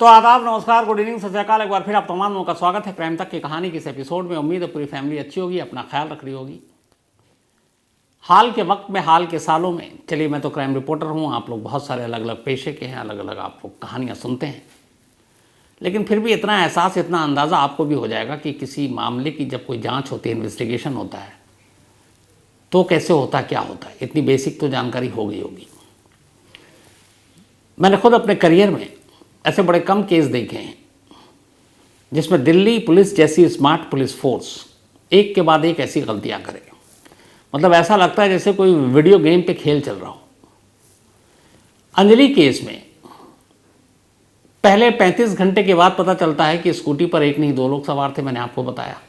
तो आदाब, नमस्कार, गुड इवनिंग, सत श्री अकाल। एक बार फिर आप तमाम लोगों का स्वागत है क्राइम तक की कहानी के इस एपिसोड में। उम्मीद है पूरी फैमिली अच्छी होगी, अपना ख्याल रख रही होगी। हाल के वक्त में, हाल के सालों में, चलिए मैं तो क्राइम रिपोर्टर हूँ, आप लोग बहुत सारे अलग अलग पेशे के हैं, अलग अलग आप लोग कहानियाँ सुनते हैं, लेकिन फिर भी इतना एहसास, इतना अंदाज़ा आपको भी हो जाएगा कि किसी मामले की जब कोई जाँच होती है, इन्वेस्टिगेशन होता है, तो कैसे होता है, क्या होता है, इतनी बेसिक तो जानकारी हो गई होगी। मैंने खुद अपने करियर में ऐसे बड़े कम केस देखे हैं जिसमें दिल्ली पुलिस जैसी स्मार्ट पुलिस फोर्स एक के बाद एक ऐसी गलतियां करे। मतलब ऐसा लगता है जैसे कोई वीडियो गेम पे खेल चल रहा हो। अंजलि केस में पहले 35 घंटे के बाद पता चलता है कि स्कूटी पर एक नहीं 2 लोग सवार थे, मैंने आपको बताया।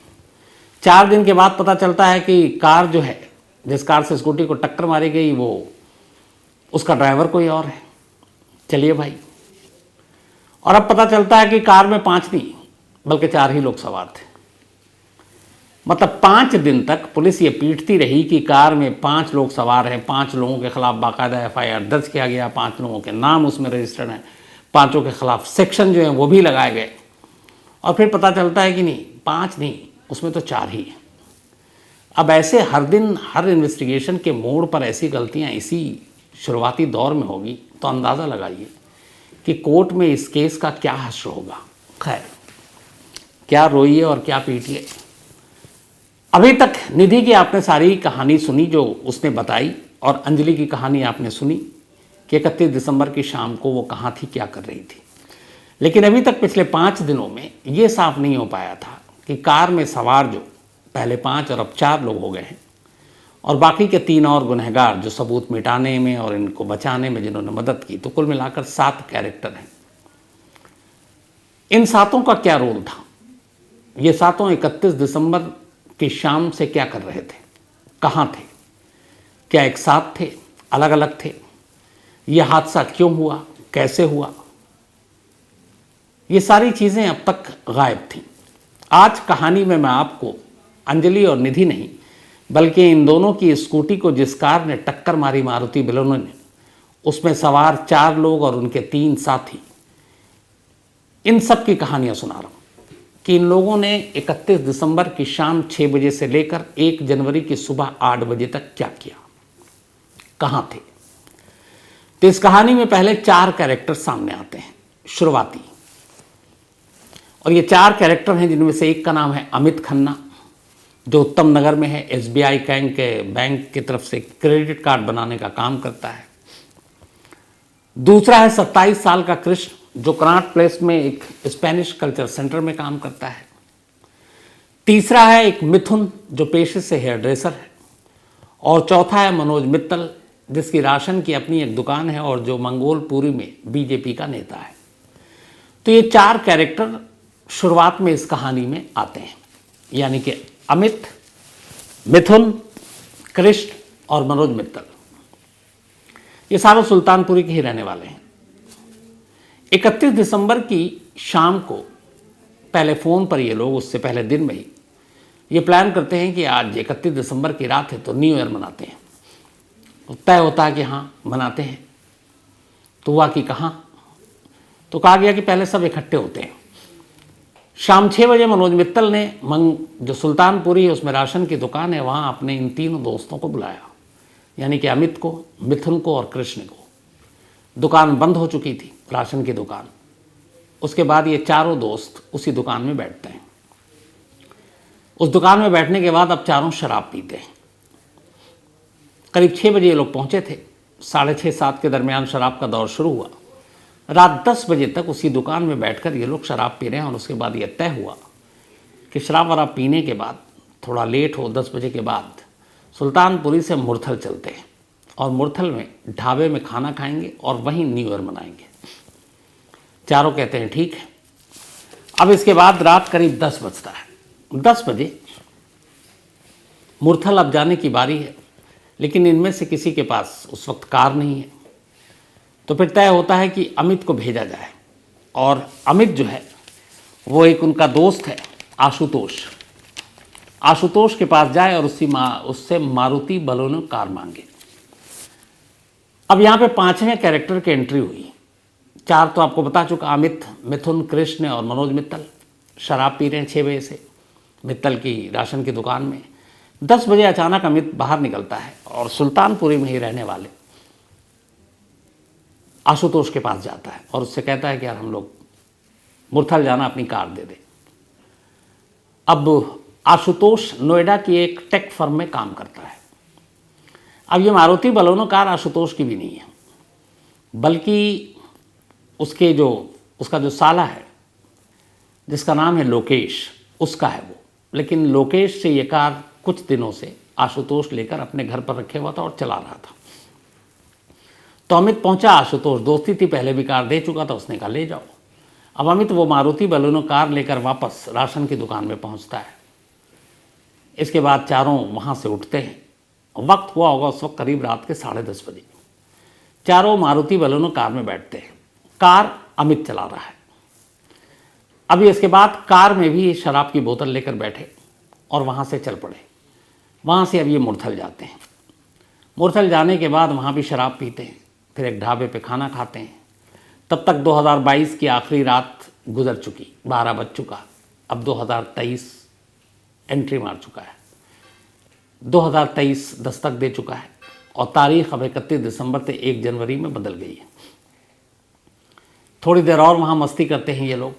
4 दिन के बाद पता चलता है कि कार जो है, जिस कार से स्कूटी को टक्कर मारी गई, वो उसका ड्राइवर कोई और है। चलिए भाई, और अब पता चलता है कि कार में 5 नहीं बल्कि 4 ही लोग सवार थे। मतलब 5 दिन तक पुलिस ये पीटती रही कि कार में 5 लोग सवार हैं, 5 लोगों के खिलाफ बाकायदा FIR दर्ज किया गया, 5 लोगों के नाम उसमें रजिस्टर्ड हैं, 5 के खिलाफ सेक्शन जो हैं वो भी लगाए गए। और फिर पता चलता है कि नहीं, 5 नहीं, उसमें तो 4 ही हैं। अब ऐसे हर दिन हर इन्वेस्टिगेशन के मोड़ पर ऐसी गलतियाँ इसी शुरुआती दौर में होगी तो अंदाज़ा लगाइए कि कोर्ट में इस केस का क्या हश्र होगा। खैर, क्या रोइए और क्या पीटिए। अभी तक निधि की आपने सारी कहानी सुनी जो उसने बताई, और अंजलि की कहानी आपने सुनी कि 31 दिसंबर की शाम को वो कहाँ थी, क्या कर रही थी। लेकिन अभी तक पिछले 5 दिनों में ये साफ नहीं हो पाया था कि कार में सवार जो पहले 5 और अब 4 लोग हो गए हैं, और बाकी के 3 और गुनहगार जो सबूत मिटाने में और इनको बचाने में जिन्होंने मदद की, तो कुल मिलाकर 7 कैरेक्टर हैं। इन 7 का क्या रोल था? ये 7 31 दिसंबर की शाम से क्या कर रहे थे, कहाँ थे, क्या एक साथ थे, अलग अलग थे, यह हादसा क्यों हुआ, कैसे हुआ, ये सारी चीज़ें अब तक गायब थीं। आज कहानी में मैं आपको अंजलि और निधि नहीं बल्कि इन दोनों की स्कूटी को जिस कार ने टक्कर मारी, मारुति बलेनो ने, उसमें सवार 4 लोग और उनके 3 साथी, इन सब की कहानियां सुना रहा हूं कि इन लोगों ने 31 दिसंबर की शाम 6 बजे से लेकर 1 जनवरी की सुबह 8 बजे तक क्या किया, कहां थे। तो इस कहानी में पहले 4 कैरेक्टर सामने आते हैं, शुरुआती। और ये 4 कैरेक्टर हैं जिनमें से एक का नाम है अमित खन्ना, जो उत्तम नगर में है, SBI बैंक की तरफ से क्रेडिट कार्ड बनाने का काम करता है। दूसरा है 27 साल का कृष्ण, जो कनॉट प्लेस में एक स्पेनिश कल्चर सेंटर में काम करता है। तीसरा है एक मिथुन, जो पेशे से हेयर ड्रेसर है। और चौथा है मनोज मित्तल, जिसकी राशन की अपनी एक दुकान है और जो मंगोलपुरी में BJP का नेता है। तो ये 4 कैरेक्टर शुरुआत में इस कहानी में आते हैं, यानी कि अमित, मिथुन, कृष्ण और मनोज मित्तल। ये सारे सुल्तानपुरी के ही रहने वाले हैं। 31 दिसंबर की शाम को पहले फ़ोन पर ये लोग, उससे पहले दिन में ही ये प्लान करते हैं कि आज 31 दिसंबर की रात है तो न्यू ईयर मनाते हैं। तो तय होता है कि हाँ मनाते हैं। तो हुआ कि कहाँ, तो कहा गया कि पहले सब इकट्ठे होते हैं। शाम 6 बजे मनोज मित्तल ने जो सुल्तानपुरी है उसमें राशन की दुकान है, वहाँ अपने इन 3 दोस्तों को बुलाया, यानी कि अमित को, मिथुन को और कृष्ण को। दुकान बंद हो चुकी थी, राशन की दुकान। उसके बाद ये 4 दोस्त उसी दुकान में बैठते हैं। उस दुकान में बैठने के बाद अब 4 शराब पीते हैं। करीब 6 बजे ये लोग पहुँचे थे, 6:30-7 के दरमियान शराब का दौर शुरू हुआ। रात 10 बजे तक उसी दुकान में बैठकर ये लोग शराब पी रहे हैं। और उसके बाद ये तय हुआ कि शराब वराब पीने के बाद थोड़ा लेट हो, 10 बजे के बाद सुल्तानपुरी से मुरथल चलते हैं, और मुरथल में ढाबे में खाना खाएंगे और वहीं न्यू ईयर मनाएंगे। चारों कहते हैं ठीक है। अब इसके बाद रात करीब 10 बजता है। 10 बजे मुरथल अब जाने की बारी है, लेकिन इनमें से किसी के पास उस वक्त कार नहीं है। तो फिर तय होता है कि अमित को भेजा जाए, और अमित जो है वो एक उनका दोस्त है आशुतोष के पास जाए और उससे मारुति बलेनो कार मांगे। अब यहाँ पे 5वें कैरेक्टर की एंट्री हुई। 4 तो आपको बता चुका, अमित, मिथुन, कृष्ण और मनोज मित्तल शराब पी रहे हैं 6 बजे से मित्तल की राशन की दुकान में। 10 बजे अचानक अमित बाहर निकलता है और सुल्तानपुरी में ही रहने वाले आशुतोष के पास जाता है और उससे कहता है कि यार हम लोग मुरथल जाना, अपनी कार दे दे। अब आशुतोष नोएडा की एक टेक फर्म में काम करता है। अब ये मारुति बलोनो कार आशुतोष की भी नहीं है, बल्कि उसका जो साला है जिसका नाम है लोकेश, उसका है वो। लेकिन लोकेश से ये कार कुछ दिनों से आशुतोष लेकर अपने घर पर रखे हुआ था और चला रहा था। तो अमित पहुंचा, आशुतोष दोस्ती थी, पहले भी कार दे चुका था, उसने कहा ले जाओ। अब अमित वो मारुति बलेनो कार लेकर वापस राशन की दुकान में पहुंचता है। इसके बाद चारों वहाँ से उठते हैं। वक्त हुआ होगा उस वक्त करीब रात के 10:30 बजे। चारों मारुति बलेनो कार में बैठते हैं। कार अमित चला रहा है। अभी इसके बाद कार में भी शराब की बोतल लेकर बैठे और वहाँ से चल पड़े। वहाँ से अब ये मुरथल जाते हैं। मुरथल जाने के बाद वहाँ भी शराब पीते हैं, फिर एक ढाबे पे खाना खाते हैं। तब तक 2022 की आखिरी रात गुजर चुकी, 12 बज चुका। अब 2023 एंट्री मार चुका है, 2023 दस्तक दे चुका है और तारीख अब 31 दिसंबर से 1 जनवरी में बदल गई है। थोड़ी देर और वहाँ मस्ती करते हैं ये लोग,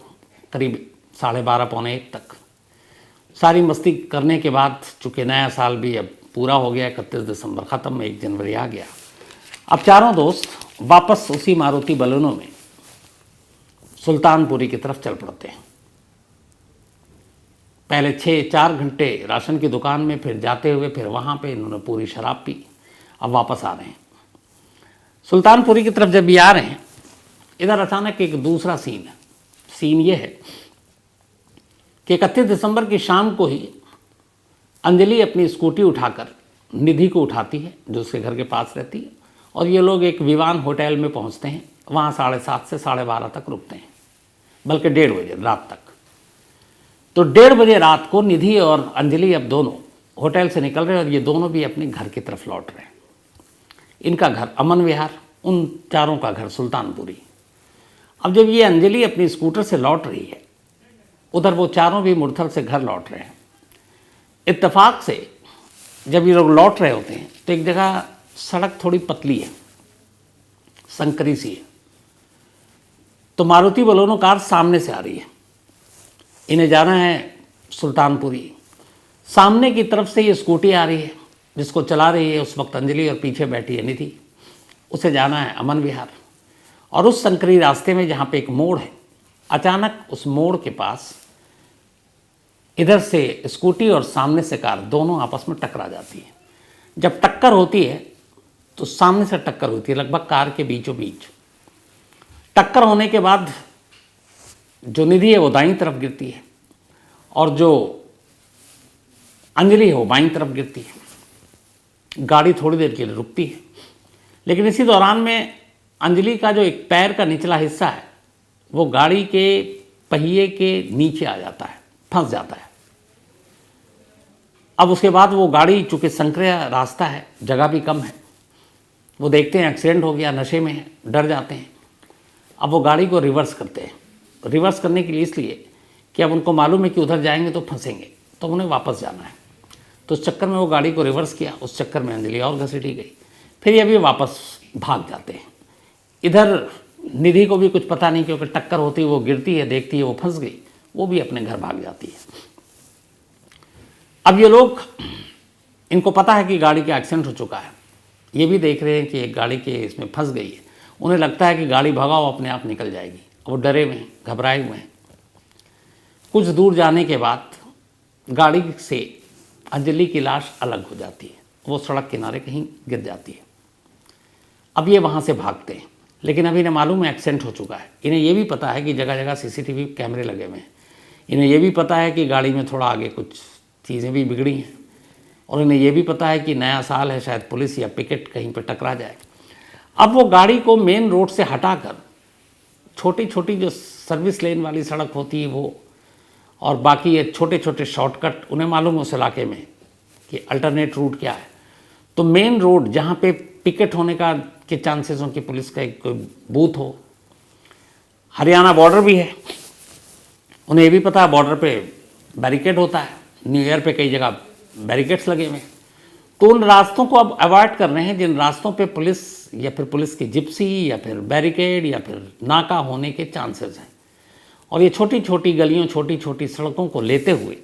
करीब 12:30 पौने 1 तक। सारी मस्ती करने के बाद चूँकि नया साल भी अब पूरा हो गया, 31 दिसंबर ख़त्म, 1 जनवरी आ गया। अब चारों दोस्त वापस उसी मारुति बलेनो में सुल्तानपुरी की तरफ चल पड़ते हैं। पहले 4 घंटे राशन की दुकान में, फिर जाते हुए फिर वहाँ पे इन्होंने पूरी शराब पी। अब वापस आ रहे हैं सुल्तानपुरी की तरफ। जब ये आ रहे हैं, इधर अचानक एक दूसरा सीन है। सीन ये है कि 31 दिसंबर की शाम को ही अंजलि अपनी स्कूटी उठाकर निधि को उठाती है, जो उसके घर के पास रहती है, और ये लोग एक विवान होटल में पहुंचते हैं। वहाँ 7:30 से 12:30 तक रुकते हैं, बल्कि 1:30 बजे रात तक। तो 1:30 बजे रात को निधि और अंजलि अब दोनों होटल से निकल रहे हैं और ये दोनों भी अपने घर की तरफ लौट रहे हैं। इनका घर अमन विहार, उन चारों का घर सुल्तानपुरी। अब जब ये अंजलि अपनी स्कूटर से लौट रही है, उधर वो चारों भी मुरथल से घर लौट रहे हैं। इत्तेफाक से जब ये लोग लौट रहे होते हैं तो एक जगह सड़क थोड़ी पतली है, संकरी सी है। तो मारुति बलेनो कार सामने से आ रही है, इन्हें जाना है सुल्तानपुरी। सामने की तरफ से ये स्कूटी आ रही है, जिसको चला रही है उस वक्त अंजलि और पीछे बैठी है निधि। उसे जाना है अमन विहार। और उस संकरी रास्ते में जहाँ पे एक मोड़ है, अचानक उस मोड़ के पास इधर से स्कूटी और सामने से कार दोनों आपस में टकरा जाती है। जब टक्कर होती है तो सामने से टक्कर होती है लगभग कार के बीचों बीच। टक्कर होने के बाद जो निधि है वो दाईं तरफ गिरती है और जो अंजलि है वो बाईं तरफ गिरती है। गाड़ी थोड़ी देर के लिए रुकती है, लेकिन इसी दौरान में अंजलि का जो एक पैर का निचला हिस्सा है वो गाड़ी के पहिए के नीचे आ जाता है, फंस जाता है। अब उसके बाद वो गाड़ी, चूँकि संकरा रास्ता है, जगह भी कम है, वो देखते हैं एक्सीडेंट हो गया, नशे में है, डर जाते हैं। अब वो गाड़ी को रिवर्स करते हैं। रिवर्स करने के लिए इसलिए कि अब उनको मालूम है कि उधर जाएंगे तो फंसेंगे, तो उन्हें वापस जाना है। तो उस चक्कर में वो गाड़ी को रिवर्स किया, उस चक्कर में अंजलि और घसीटी गई। फिर ये भी वापस भाग जाते हैं। इधर निधि को भी कुछ पता नहीं, क्योंकि टक्कर होती है, वो गिरती है, देखती है वो फंस गई, वो भी अपने घर भाग जाती है। अब ये लोग, इनको पता है कि गाड़ी का एक्सीडेंट हो चुका है, ये भी देख रहे हैं कि एक गाड़ी के इसमें फंस गई है। उन्हें लगता है कि गाड़ी भगाओ, अपने आप निकल जाएगी। वो डरे हुए हैं, घबराए हुए हैं। कुछ दूर जाने के बाद गाड़ी से अंजलि की लाश अलग हो जाती है, वो सड़क किनारे कहीं गिर जाती है। अब ये वहाँ से भागते हैं, लेकिन अभी इन्हें मालूम है एक्सीडेंट हो चुका है। इन्हें ये भी पता है कि जगह जगह CCTV कैमरे लगे हुए हैं। इन्हें ये भी पता है कि गाड़ी में थोड़ा आगे कुछ चीज़ें भी बिगड़ी हैं, और इन्हें ये भी पता है कि नया साल है, शायद पुलिस या पिकेट कहीं पर टकरा जाए। अब वो गाड़ी को मेन रोड से हटाकर छोटी छोटी जो सर्विस लेन वाली सड़क होती है वो, और बाकी ये छोटे छोटे शॉर्टकट, उन्हें मालूम है उस इलाके में कि अल्टरनेट रूट क्या है। तो मेन रोड जहाँ पे पिकेट होने का के चांसेस हों कि पुलिस का एक कोई बूथ हो, हरियाणा बॉर्डर भी है, उन्हें ये भी पता है बॉर्डर पे बैरिकेड होता है, न्यू ईयर पे कई जगह बैरिकेड्स लगे हुए हैं। तो उन रास्तों को अब अवॉइड कर रहे हैं जिन रास्तों पे पुलिस या फिर पुलिस की जिप्सी या फिर बैरिकेड या फिर नाका होने के चांसेस हैं। और ये छोटी छोटी गलियों, छोटी छोटी सड़कों को लेते हुए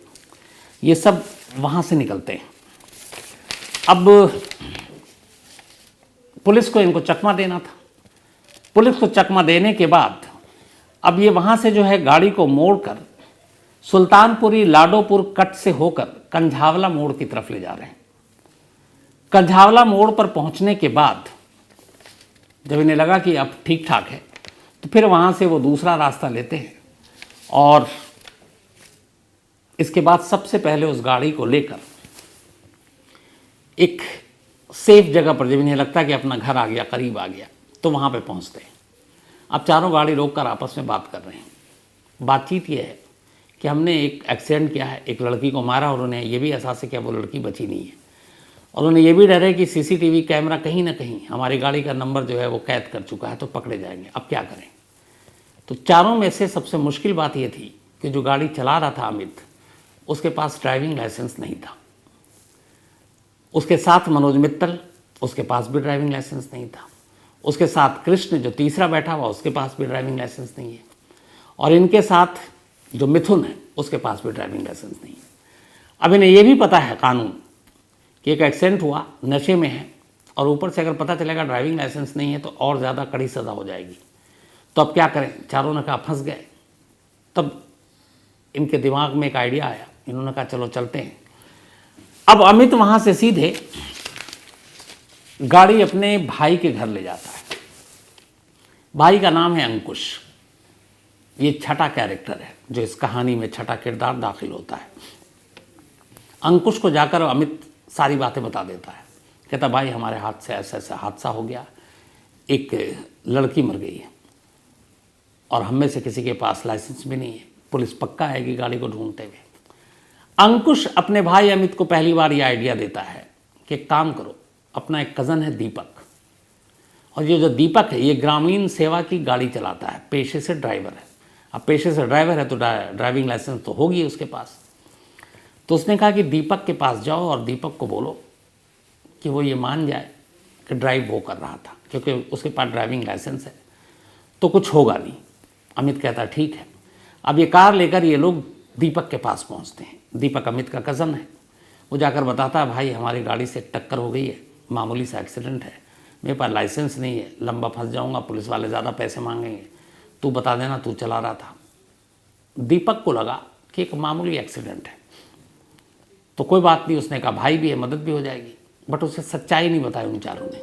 ये सब वहाँ से निकलते हैं। अब पुलिस को इनको चकमा देना था। पुलिस को चकमा देने के बाद अब ये वहाँ से जो है गाड़ी को मोड़कर सुल्तानपुरी लाडोपुर कट से होकर कंझावला मोड़ की तरफ ले जा रहे हैं। कंझावला मोड़ पर पहुंचने के बाद जब इन्हें लगा कि अब ठीक ठाक है, तो फिर वहाँ से वो दूसरा रास्ता लेते हैं और इसके बाद सबसे पहले उस गाड़ी को लेकर एक सेफ जगह पर, जब इन्हें लगता है कि अपना घर आ गया, करीब आ गया, तो वहाँ पे पहुँचते हैं। अब चारों गाड़ी रोककर आपस में बात कर रहे हैं। बातचीत ये है कि हमने एक एक्सीडेंट किया है, एक लड़की को मारा, और उन्हें ये भी एहसास है कि वो लड़की बची नहीं है, और उन्हें ये भी डर है कि सीसीटीवी कैमरा कहीं ना कहीं हमारी गाड़ी का नंबर जो है वो कैद कर चुका है, तो पकड़े जाएंगे। अब क्या करें? तो चारों में से सबसे मुश्किल बात ये थी कि जो गाड़ी चला रहा था अमित, उसके पास ड्राइविंग लाइसेंस नहीं था। उसके साथ मनोज मित्तल, उसके पास भी ड्राइविंग लाइसेंस नहीं था। उसके साथ कृष्ण जो तीसरा बैठा हुआ, उसके पास भी ड्राइविंग लाइसेंस नहीं है। और इनके साथ जो मिथुन है, उसके पास भी ड्राइविंग लाइसेंस नहीं है। अब इन्हें यह भी पता है कानून कि एक एक्सीडेंट हुआ, नशे में है, और ऊपर से अगर पता चलेगा ड्राइविंग लाइसेंस नहीं है तो और ज़्यादा कड़ी सज़ा हो जाएगी। तो अब क्या करें? चारों ने कहा फंस गए। तब इनके दिमाग में एक आइडिया आया। इन्होंने कहा चलो चलते हैं। अब अमित वहाँ से सीधे गाड़ी अपने भाई के घर ले जाता है। भाई का नाम है अंकुश। ये छठा कैरेक्टर है जो इस कहानी में छठा किरदार दाखिल होता है। अंकुश को जाकर अमित सारी बातें बता देता है। कहता भाई हमारे हाथ से ऐसा ऐसा हादसा हो गया, एक लड़की मर गई है और हम में से किसी के पास लाइसेंस भी नहीं है, पुलिस पक्का है कि गाड़ी को ढूंढते हुए। अंकुश अपने भाई अमित को पहली बार ये आइडिया देता है कि एक काम करो, अपना एक कज़न है दीपक, और ये जो दीपक है ये ग्रामीण सेवा की गाड़ी चलाता है, पेशे से ड्राइवर है। अब पेशे से ड्राइवर है तो ड्राइविंग लाइसेंस तो होगी उसके पास। तो उसने कहा कि दीपक के पास जाओ और दीपक को बोलो कि वो ये मान जाए कि ड्राइव वो कर रहा था, क्योंकि उसके पास ड्राइविंग लाइसेंस है, तो कुछ होगा नहीं। अमित कहता ठीक है। अब ये कार लेकर ये लोग दीपक के पास पहुंचते हैं। दीपक अमित का कज़न है। वो जाकर बताता है भाई हमारी गाड़ी से टक्कर हो गई है, मामूली सा एक्सीडेंट है, मेरे पास लाइसेंस नहीं है, लंबा फंस जाऊंगा, पुलिस वाले ज़्यादा पैसे मांगेंगे, तू बता देना तू चला रहा था। दीपक को लगा कि एक मामूली एक्सीडेंट है तो कोई बात नहीं, उसने कहा भाई भी है, मदद भी हो जाएगी। बट उसे सच्चाई नहीं बताई उन चारों ने।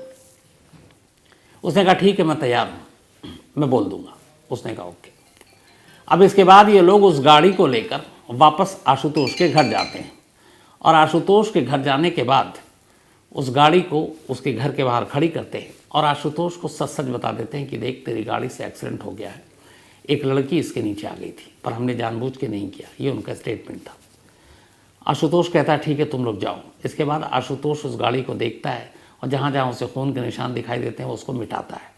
उसने कहा ठीक है मैं तैयार हूँ, मैं बोल दूंगा। उसने कहा ओके। अब इसके बाद ये लोग उस गाड़ी को लेकर वापस आशुतोष के घर जाते हैं, और आशुतोष के घर जाने के बाद उस गाड़ी को उसके घर के बाहर खड़ी करते हैं और आशुतोष को सच सच बता देते हैं कि देख तेरी गाड़ी से एक्सीडेंट हो गया है, एक लड़की इसके नीचे आ गई थी पर हमने जानबूझ के नहीं किया। ये उनका स्टेटमेंट था। आशुतोष कहता है ठीक है तुम लोग जाओ। इसके बाद आशुतोष उस गाड़ी को देखता है और जहाँ जहाँ उसे खून के निशान दिखाई देते हैं वो उसको मिटाता है।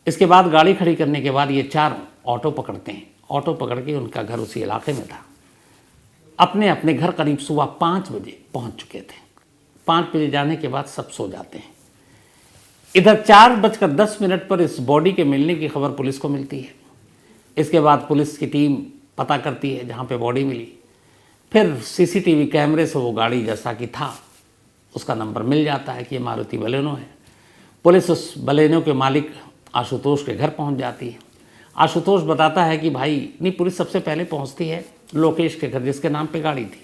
इसके बाद गाड़ी खड़ी करने के बाद ये चारों ऑटो पकड़ते हैं। ऑटो पकड़ के उनका घर उसी इलाके में था। अपने अपने घर करीब सुबह 5 बजे पहुँच चुके थे। 5 बजे जाने के बाद सब सो जाते हैं। इधर 4:10 पर इस बॉडी के मिलने की खबर पुलिस को मिलती है। इसके बाद पुलिस की टीम पता करती है जहाँ पे बॉडी मिली। फिर सीसीटीवी कैमरे से वो गाड़ी जैसा कि था उसका नंबर मिल जाता है कि ये मारुति बलेनो है। पुलिस उस बलेनो के मालिक आशुतोष के घर पहुंच जाती है। आशुतोष बताता है कि भाई नहीं, पुलिस सबसे पहले पहुंचती है लोकेश के घर जिसके नाम पे गाड़ी थी।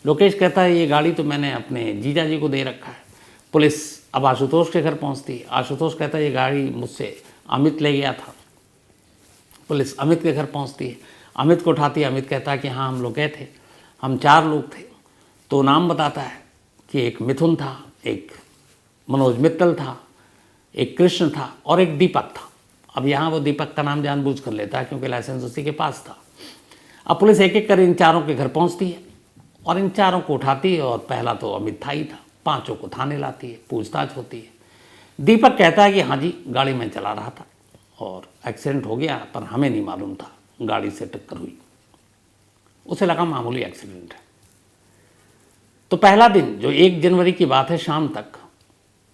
लोकेश कहता है ये गाड़ी तो मैंने अपने जीजा जी को दे रखा है। पुलिस अब आशुतोष के घर पहुंचती है। आशुतोष कहता है ये गाड़ी मुझसे अमित ले गया था। पुलिस अमित के घर पहुंचती है। अमित को उठाती है। अमित कहता है कि हाँ हम लोग गए थे, हम 4 लोग थे। तो नाम बताता है कि एक मिथुन था, एक मनोज मित्तल था, एक कृष्ण था और एक दीपक था। अब यहाँ वो दीपक का नाम जानबूझ कर लेता है क्योंकि लाइसेंस उसी के पास था। अब पुलिस एक एक कर इन चारों के घर पहुँचती है और इन चारों को उठाती है और पहला तो अमित था ही था। 5 को थाने लाती है, पूछताछ होती है। दीपक कहता है कि हाँ जी गाड़ी मैं चला रहा था और एक्सीडेंट हो गया, पर हमें नहीं मालूम था गाड़ी से टक्कर हुई। उसे लगा मामूली एक्सीडेंट है। तो पहला दिन जो 1 जनवरी की बात है, शाम तक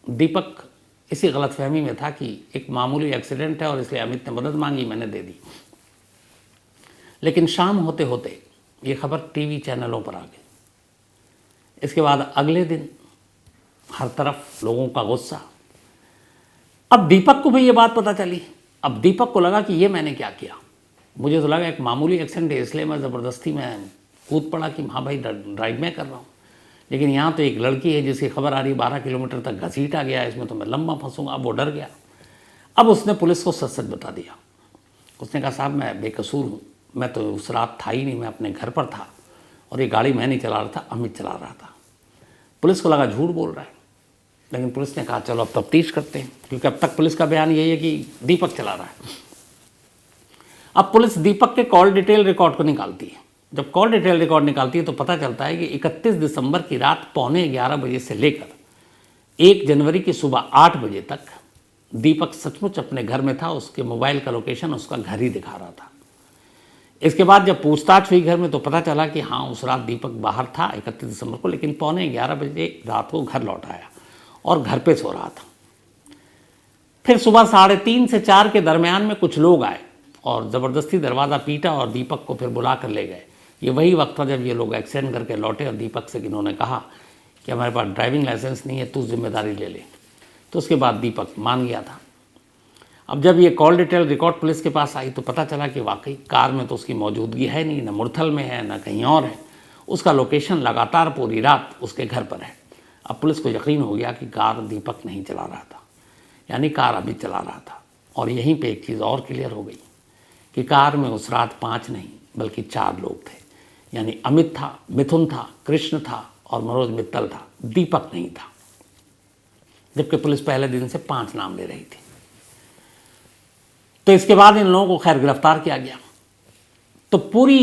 दीपक इसी गलतफहमी में था कि एक मामूली एक्सीडेंट है और इसलिए अमित ने मदद मांगी, मैंने दे दी। लेकिन शाम होते होते ये खबर टीवी चैनलों पर आ गई। इसके बाद अगले दिन हर तरफ लोगों का गुस्सा। अब दीपक को भी ये बात पता चली। अब दीपक को लगा कि ये मैंने क्या किया, मुझे तो लगा एक मामूली एक्सीडेंट है, इसलिए मैं ज़बरदस्ती में कूद पड़ा कि हाँ भाई ड्राइव मैं कर रहा हूँ। लेकिन यहाँ तो एक लड़की है जिसकी खबर आ रही 12 किलोमीटर तक घसीटा गया, इसमें तो मैं लंबा फंसूंगा। अब वो डर गया। अब उसने पुलिस को सच सच बता दिया। उसने कहा साहब मैं बेकसूर हूँ, मैं तो उस रात था ही नहीं, मैं अपने घर पर था और ये गाड़ी मैं नहीं चला रहा था, अमित चला रहा था। पुलिस को लगा झूठ बोल रहा है, लेकिन पुलिस ने कहा चलो अब तफ्तीश करते हैं, क्योंकि अब तक पुलिस का बयान यही है कि दीपक चला रहा है। अब पुलिस दीपक के कॉल डिटेल रिकॉर्ड को निकालती है। जब कॉल डिटेल रिकॉर्ड निकालती है तो पता चलता है कि 31 दिसंबर की रात 11:15 बजे से लेकर 1 जनवरी की सुबह 8 बजे तक दीपक सचमुच अपने घर में था। उसके मोबाइल का लोकेशन उसका घर ही दिखा रहा था। इसके बाद जब पूछताछ हुई घर में तो पता चला कि हाँ उस रात दीपक बाहर था 31 दिसंबर को, लेकिन 11:15 बजे रात को घर लौट आया और घर पे सो रहा था। फिर सुबह 3:30 से 4 के दरमियान में कुछ लोग आए और ज़बरदस्ती दरवाज़ा पीटा और दीपक को फिर बुला कर ले गए। ये वही वक्त था जब ये लोग एक्सीडेंट करके लौटे और दीपक से इन्होंने कहा कि हमारे पास ड्राइविंग लाइसेंस नहीं है, तू जिम्मेदारी ले ले। तो उसके बाद दीपक मान गया था। अब जब ये कॉल डिटेल रिकॉर्ड पुलिस के पास आई तो पता चला कि वाकई कार में तो उसकी मौजूदगी है नहीं, न मुरथल में है न कहीं और है। उसका लोकेशन लगातार पूरी रात उसके घर पर है। अब पुलिस को यकीन हो गया कि कार दीपक नहीं चला रहा था, यानी कार अमित चला रहा था। और यहीं पे एक चीज़ और क्लियर हो गई कि कार में उस रात 5 नहीं बल्कि 4 लोग थे, यानी अमित था, मिथुन था, कृष्ण था और मनोज मित्तल था, दीपक नहीं था। जबकि पुलिस पहले दिन से 5 नाम ले रही थी। तो इसके बाद इन लोगों को खैर गिरफ्तार किया गया। तो पूरी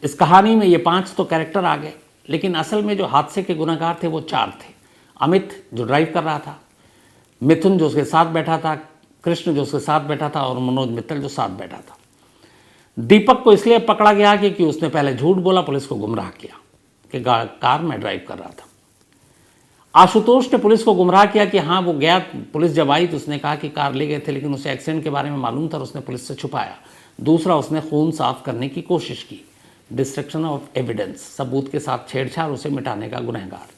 इस कहानी में ये 5 तो कैरेक्टर आ गए, लेकिन असल में जो हादसे के गुनहगार थे वो 4 थे। अमित जो ड्राइव कर रहा था, मिथुन जो उसके साथ बैठा था, कृष्ण जो उसके साथ बैठा था और मनोज मित्तल जो साथ बैठा था। दीपक को इसलिए पकड़ा गया कि उसने पहले झूठ बोला, पुलिस को गुमराह किया कि कार में ड्राइव कर रहा था। आशुतोष ने पुलिस को गुमराह किया कि हाँ वो गया, पुलिस जब आई तो उसने कहा कि कार ले गए थे, लेकिन उसे एक्सीडेंट के बारे में मालूम था और उसने पुलिस से छुपाया। दूसरा, उसने खून साफ करने की कोशिश की, डिस्ट्रक्शन ऑफ एविडेंस, सबूत के साथ छेड़छाड़, उसे मिटाने का गुनहगार।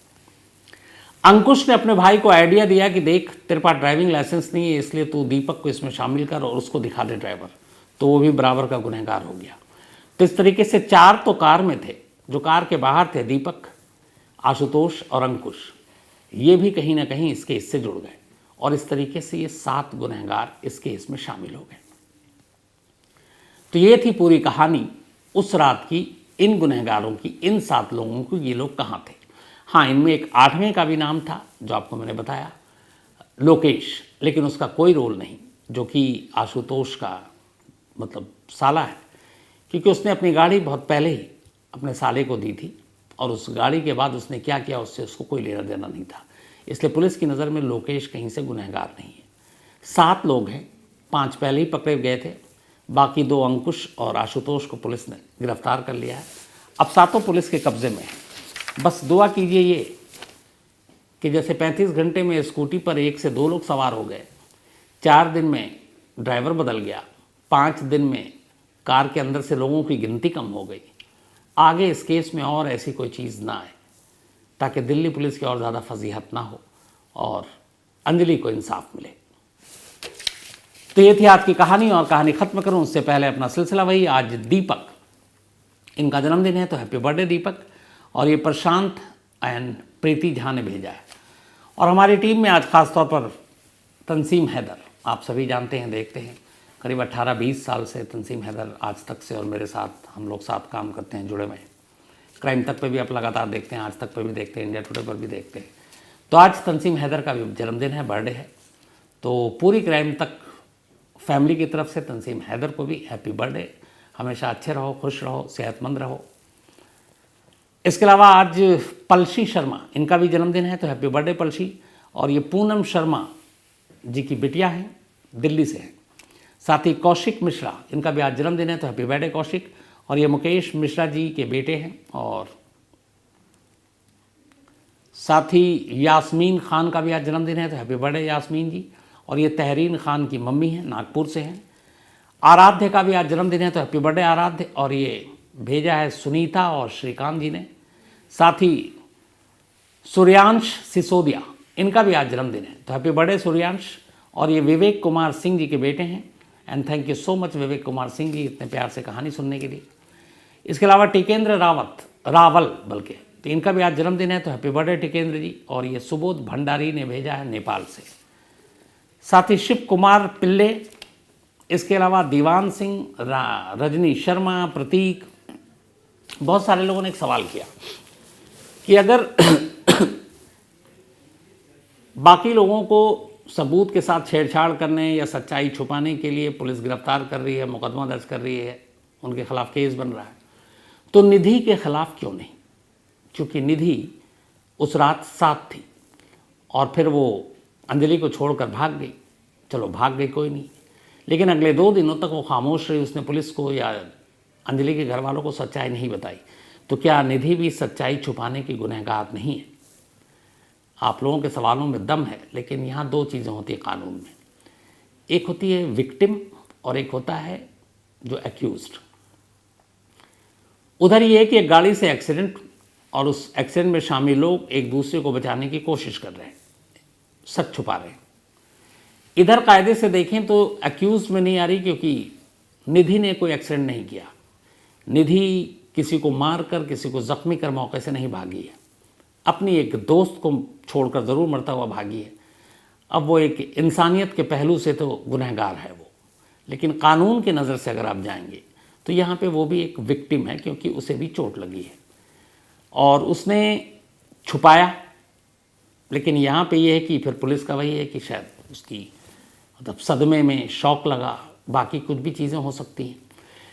अंकुश ने अपने भाई को आइडिया दिया कि देख तेरे पास ड्राइविंग लाइसेंस नहीं है, इसलिए तू दीपक को इसमें शामिल कर और उसको दिखा दे ड्राइवर, तो वो भी बराबर का गुनहगार हो गया। तो इस तरीके से 4 तो कार में थे, जो कार के बाहर थे दीपक, आशुतोष और अंकुश, ये भी कहीं ना कहीं इस केस से जुड़ गए और इस तरीके से ये 7 गुनहगार इस केस में शामिल हो गए। तो ये थी पूरी कहानी उस रात की, इन गुनहगारों की, इन 7 लोगों की, ये लोग कहाँ थे। हाँ, इनमें एक 8वें का भी नाम था जो आपको मैंने बताया, लोकेश, लेकिन उसका कोई रोल नहीं, जो कि आशुतोष का मतलब साला है, क्योंकि उसने अपनी गाड़ी बहुत पहले ही अपने साले को दी थी और उस गाड़ी के बाद उसने क्या किया उससे उसको कोई लेना देना नहीं था। इसलिए पुलिस की नज़र में लोकेश कहीं से गुनहगार नहीं है। 7 लोग हैं, 5 पहले ही पकड़े गए थे, बाकी 2 अंकुश और आशुतोष को पुलिस ने गिरफ्तार कर लिया है। अब 7 पुलिस के कब्जे में है। बस दुआ कीजिए ये कि जैसे 35 घंटे में स्कूटी पर 1 से 2 लोग सवार हो गए, 4 दिन में ड्राइवर बदल गया, 5 दिन में कार के अंदर से लोगों की गिनती कम हो गई, आगे इस केस में और ऐसी कोई चीज़ ना आए ताकि दिल्ली पुलिस की और ज़्यादा फजीहत ना हो और अंजलि को इंसाफ मिले। तो ये थी आज की कहानी, और कहानी ख़त्म करूं उससे पहले अपना सिलसिला वही, आज दीपक, इनका जन्मदिन है, तो हैप्पी बर्थडे दीपक। और ये प्रशांत एंड प्रीति झा ने भेजा है। और हमारी टीम में आज ख़ास तौर पर तंसीम हैदर, आप सभी जानते हैं, देखते हैं, करीब 18-20 साल से तंसीम हैदर आज तक से और मेरे साथ हम लोग साथ काम करते हैं, जुड़े हुए हैं। क्राइम तक पे भी आप लगातार देखते हैं, आज तक पे भी देखते हैं, इंडिया टुडे पर भी देखते हैं। तो आज तंसीम हैदर का भी जन्मदिन है, बर्थडे है। तो पूरी क्राइम तक फैमिली की तरफ से तंसीम हैदर को भी हैप्पी बर्थडे। हमेशा अच्छे रहो, खुश रहो, सेहतमंद रहो। इसके अलावा आज पलशी शर्मा, इनका भी जन्मदिन है, तो हैप्पी बर्थडे पलशी। और ये पूनम शर्मा जी की बिटिया हैं, दिल्ली से हैं। साथ ही कौशिक मिश्रा, इनका भी आज जन्मदिन है, तो हैप्पी बर्थडे कौशिक। और ये मुकेश मिश्रा जी के बेटे हैं। और साथ ही यास्मीन खान का भी आज जन्मदिन है, तो हैप्पी बर्थडे यास्मीन जी। और ये तहरीन खान की मम्मी हैं, नागपुर से हैं। आराध्य का भी आज जन्मदिन है, तो हैप्पी बर्थडे आराध्य। और ये भेजा है सुनीता और श्रीकांत जी ने। साथ ही सूर्यांश सिसोदिया, इनका भी आज जन्मदिन है, तो हैप्पी बर्थडे सूर्यांश। और ये विवेक कुमार सिंह जी के बेटे हैं। And thank you so much Vivek Kumar Singh ji, इतने प्यार से कहानी सुनने के लिए। इसके अलावा टिकेंद्र रावल बल्कि, तो इनका भी आज जन्मदिन है, तो हैप्पी बर्थडे टिकेंद्र जी। और ये सुबोध भंडारी ने भेजा है नेपाल से। साथ ही शिव कुमार पिल्ले, इसके अलावा दीवान सिंह, रजनी शर्मा, प्रतीक, बहुत सारे लोगों ने एक सवाल किया कि अगर बाकी लोगों को सबूत के साथ छेड़छाड़ करने या सच्चाई छुपाने के लिए पुलिस गिरफ्तार कर रही है, मुकदमा दर्ज कर रही है, उनके खिलाफ केस बन रहा है, तो निधि के खिलाफ क्यों नहीं? क्योंकि निधि उस रात साथ थी और फिर वो अंजलि को छोड़कर भाग गई। चलो भाग गई कोई नहीं, लेकिन अगले 2 दिनों तक वो खामोश रही, उसने पुलिस को या अंजलि के घर वालों को सच्चाई नहीं बताई। तो क्या निधि भी सच्चाई छुपाने की गुनहगार नहीं है? आप लोगों के सवालों में दम है, लेकिन यहाँ 2 चीज़ें होती है कानून में। एक होती है विक्टिम और एक होता है जो एक्यूज्ड। उधर ये है कि एक गाड़ी से एक्सीडेंट और उस एक्सीडेंट में शामिल लोग एक दूसरे को बचाने की कोशिश कर रहे हैं, सच छुपा रहे हैं। इधर कायदे से देखें तो एक्यूज में नहीं आ रही, क्योंकि निधि ने कोई एक्सीडेंट नहीं किया। निधि किसी को मारकर, किसी को जख्मी कर मौके से नहीं भागी है, अपनी एक दोस्त को छोड़कर ज़रूर मरता हुआ भागी है। अब वो एक इंसानियत के पहलू से तो गुनहगार है वो, लेकिन कानून की नज़र से अगर आप जाएंगे तो यहाँ पे वो भी एक विक्टिम है, क्योंकि उसे भी चोट लगी है और उसने छुपाया। लेकिन यहाँ पे ये है कि फिर पुलिस का वही है कि शायद उसकी मतलब सदमे में शौक लगा, बाकी कुछ भी चीज़ें हो सकती हैं,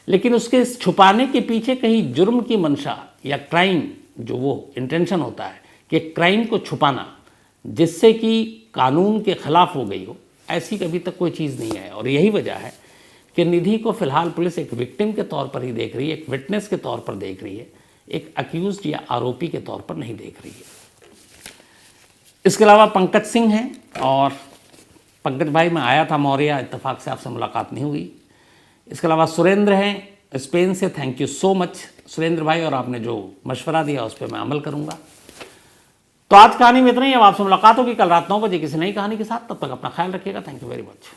लेकिन उसके छुपाने के पीछे कहीं जुर्म की मंशा या क्राइम, जो वो इंटेंशन होता है कि क्राइम को छुपाना जिससे कि कानून के खिलाफ हो गई हो, ऐसी कभी तक कोई चीज़ नहीं है। और यही वजह है कि निधि को फिलहाल पुलिस एक विक्टिम के तौर पर ही देख रही है, एक विटनेस के तौर पर देख रही है, एक अक्यूज्ड या आरोपी के तौर पर नहीं देख रही है। इसके अलावा पंकज सिंह हैं, और पंकज भाई मैं आया था मौर्या, इत्तेफाक से आपसे मुलाकात नहीं हुई। इसके अलावा सुरेंद्र हैं स्पेन से, thank you so much Surendra भाई, और आपने जो मशवरा दिया उस पर मैं अमल करूंगा। तो आज कहानी में इतना ही। अब आपसे मुलाकात होगी कल रात 9 बजे किसी नई कहानी के साथ। तब तक अपना ख्याल रखिएगा। Thank you very much.